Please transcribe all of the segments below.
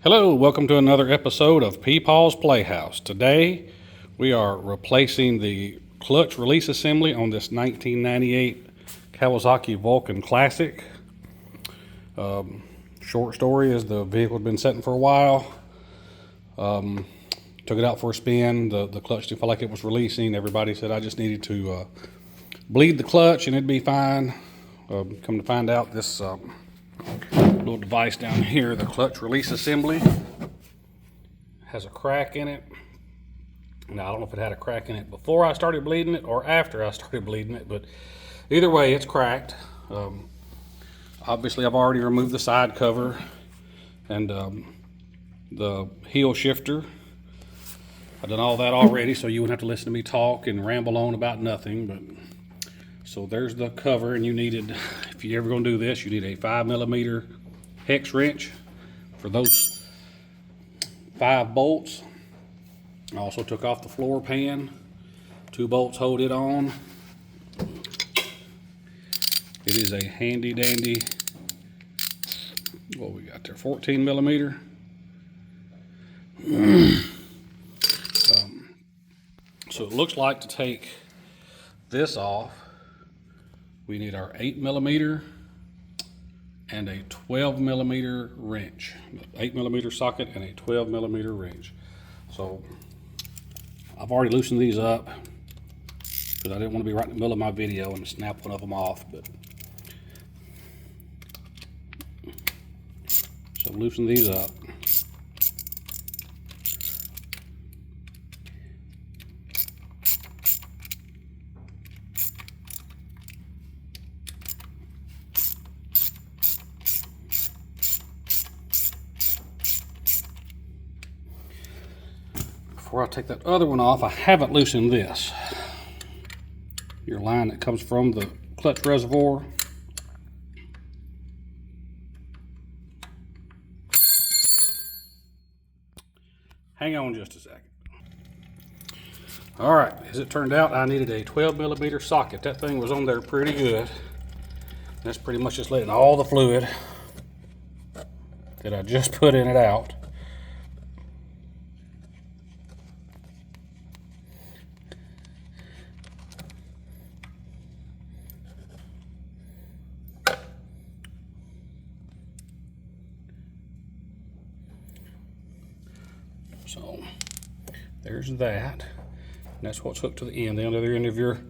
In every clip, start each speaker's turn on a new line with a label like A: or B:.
A: Hello, welcome to another episode of Peepaw's Playhouse. Today we are replacing the clutch release assembly on this 1998 Kawasaki Vulcan Classic. Short story is the vehicle had been sitting for a while. Took it out for a spin. The clutch didn't feel like it was releasing. Everybody said I just needed to bleed the clutch and it'd be fine. Come to find out, this little device down here, the clutch release assembly, has a crack in it. Now, I don't know if it had a crack in it before I started bleeding it or after I started bleeding it, but either way, it's cracked. Obviously, I've already removed the side cover and the heel shifter. I've done all that already, so you wouldn't have to listen to me talk and ramble on about nothing. But so there's the cover, and you needed, if you're ever going to do this, you need a 5mm hex wrench for those 5 bolts. I also took off the floor pan. 2 bolts hold it on. It is a handy dandy, what we got there, 14mm. So it looks like, to take this off, we need our 8mm and a 12mm wrench. 8mm socket and a 12mm wrench. So I've already loosened these up because I didn't want to be right in the middle of my video and snap one of them off. But so loosen these up. Before I take that other one off, I haven't loosened this. Your line that comes from the clutch reservoir. Hang on just a second. All right, as it turned out, I needed a 12mm socket. That thing was on there pretty good. That's pretty much just letting all the fluid that I just put in it out. So there's that. And that's what's hooked to the end, the other end of your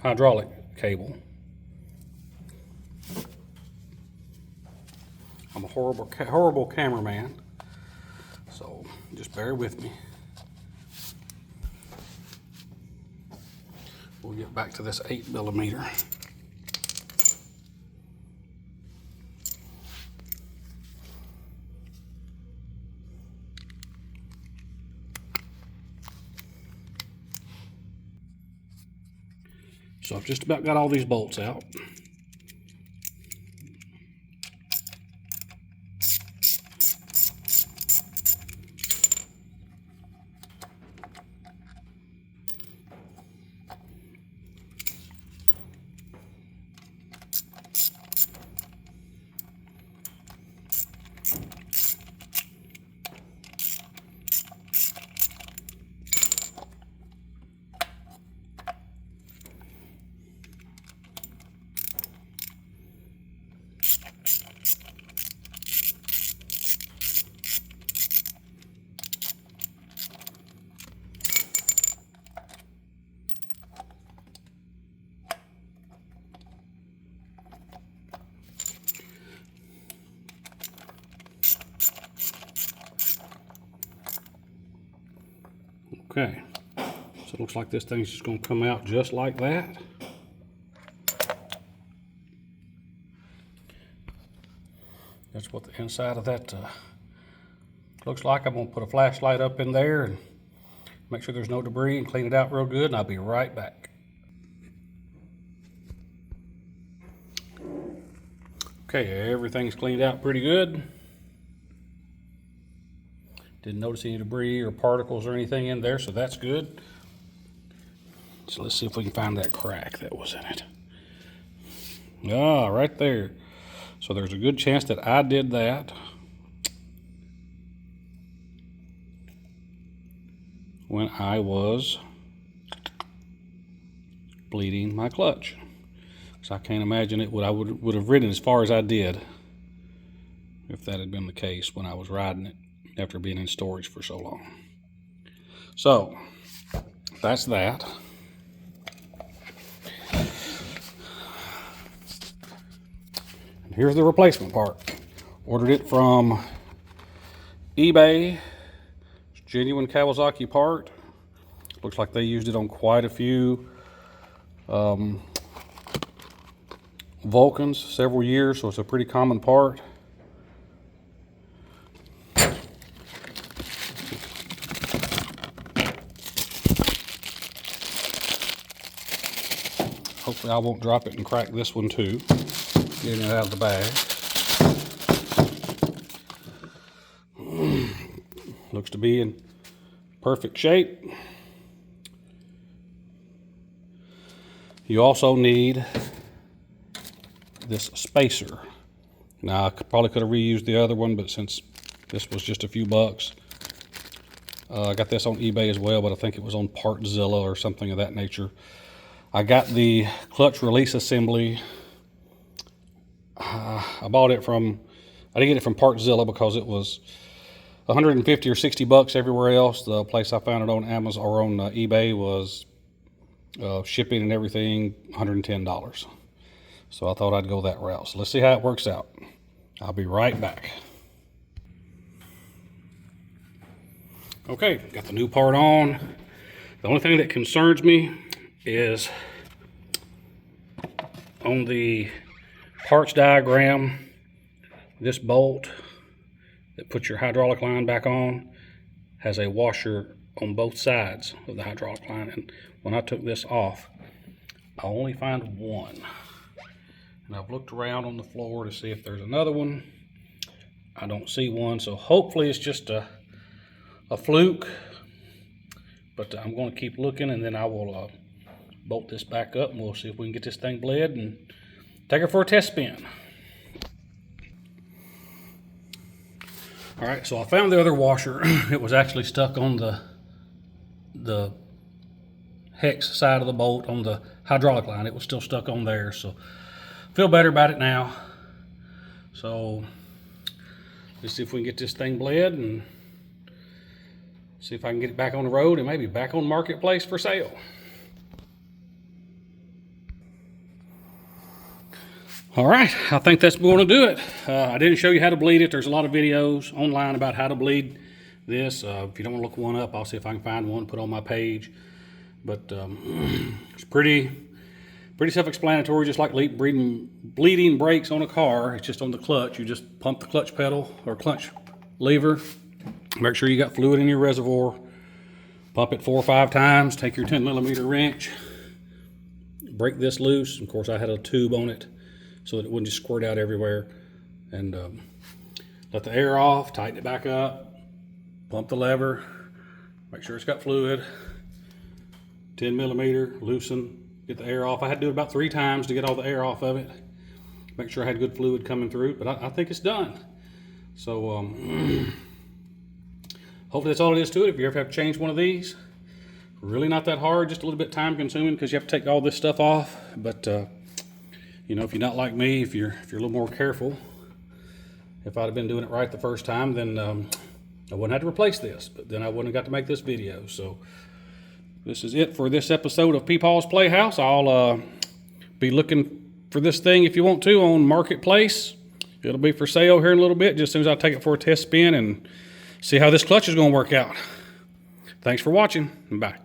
A: hydraulic cable. I'm a horrible cameraman, so just bear with me. We'll get back to this 8mm. So I've just about got all these bolts out. Okay, so it looks like this thing's just going to come out just like that. That's what the inside of that looks like. I'm going to put a flashlight up in there and make sure there's no debris and clean it out real good, and I'll be right back. Okay, everything's cleaned out pretty good. Didn't notice any debris or particles or anything in there, so that's good. So let's see if we can find that crack that was in it. Ah, right there. So there's a good chance that I did that. when I was bleeding my clutch. So I can't imagine I would have ridden as far as I did if that had been the case when I was riding it after being in storage for so long. So that's that. And here's the replacement part. Ordered it from eBay. It's a genuine Kawasaki part. Looks like they used it on quite a few Vulcans several years, so it's a pretty common part. Hopefully I won't drop it and crack this one too, getting it out of the bag. Looks to be in perfect shape. You also need this spacer. Now I probably could have reused the other one, but since this was just a few bucks, I got this on eBay as well, but I think it was on Partzilla or something of that nature. I got the clutch release assembly. I bought it from, I didn't get it from Partzilla because it was 150 or 60 bucks everywhere else. The place I found it on Amazon or on eBay was shipping and everything $110. So I thought I'd go that route. So let's see how it works out. I'll be right back. Okay, got the new part on. The only thing that concerns me is on the parts diagram, this bolt that puts your hydraulic line back on has a washer on both sides of the hydraulic line. And when I took this off, I only find one. And I've looked around on the floor to see if there's another one. I don't see one, so hopefully it's just a fluke. But I'm going to keep looking, and then I will bolt this back up, and we'll see if we can get this thing bled and take her for a test spin. All right, so I found the other washer. It was actually stuck on the hex side of the bolt on the hydraulic line. It was still stuck on there, so feel better about it now. So let's see if we can get this thing bled and see if I can get it back on the road and maybe back on Marketplace for sale. All right, I think that's going to do it. I didn't show you how to bleed it. There's a lot of videos online about how to bleed this. If you don't want to look one up, I'll see if I can find one, put on my page. But it's pretty self-explanatory, just like bleeding brakes on a car. It's just on the clutch. You just pump the clutch pedal or clutch lever. Make sure you got fluid in your reservoir. Pump it 4 or 5 times. Take your 10mm wrench. Break this loose. Of course, I had a tube on it so that it wouldn't just squirt out everywhere. And let the air off. Tighten it back up. Pump the lever. Make sure it's got fluid. 10mm, loosen, get the air off. I had to do it about 3 times to get all the air off of it. Make sure I had good fluid coming through, but I think it's done. So hopefully that's all it is to it. If you ever have to change one of these, really not that hard, just a little bit time consuming because you have to take all this stuff off. But you know, if you're not like me, if you're a little more careful, if I'd have been doing it right the first time, then I wouldn't have to replace this, but then I wouldn't have got to make this video. So this is it for this episode of Peepaw's Playhouse. I'll be looking for this thing if you want to on Marketplace. It'll be for sale here in a little bit, just as soon as I take it for a test spin and see how this clutch is going to work out. Thanks for watching. Bye.